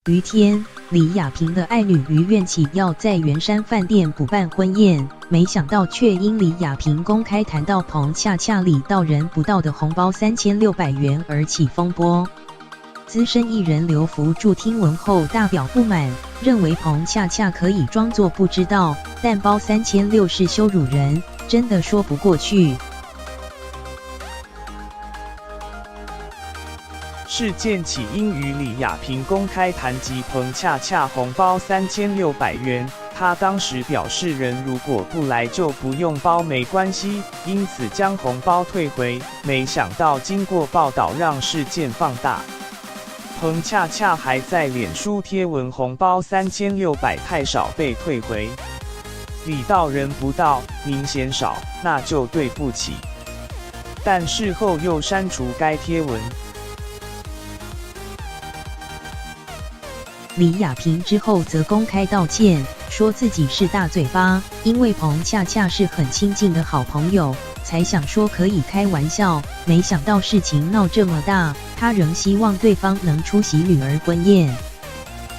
于天、李亚平的爱女于愿起要在圆山饭店补办婚宴，没想到却因李亚平公开谈到彭恰恰李到人不到的红包3600元而起风波。资深艺人刘福柱听闻后大表不满，认为彭恰恰可以装作不知道，但包3600是羞辱人，真的说不过去。事件起因于李亚平公开谈及彭恰恰红包3600元，他当时表示人如果不来就不用包没关系，因此将红包退回。没想到经过报道让事件放大。彭恰恰还在脸书贴文红包3600太少被退回，礼到人不到，您嫌少，那就对不起。但事后又删除该贴文。李亚平之后则公开道歉，说自己是大嘴巴，因为彭恰恰是很亲近的好朋友，才想说可以开玩笑，没想到事情闹这么大，他仍希望对方能出席女儿婚宴。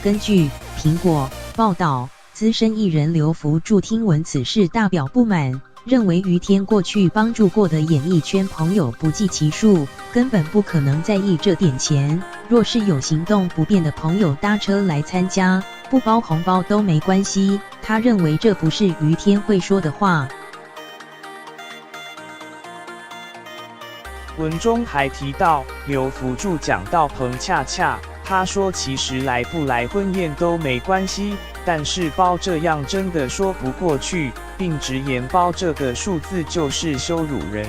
根据苹果报道，资深艺人刘福柱听闻此事大表不满，认为于天过去帮助过的演艺圈朋友不计其数，根本不可能在意这点钱。若是有行动不便的朋友搭车来参加，不包红包都没关系，他认为这不是于天会说的话。文中还提到，刘福柱讲到彭恰恰，他说其实来不来婚宴都没关系，但是包这样真的说不过去，并直言包这个数字就是羞辱人。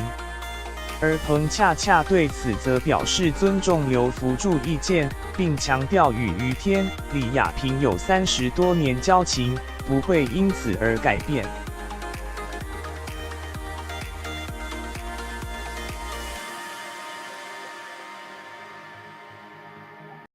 而彭恰恰对此则表示尊重刘福柱意见，并强调与于天、李亚平有30多年交情，不会因此而改变。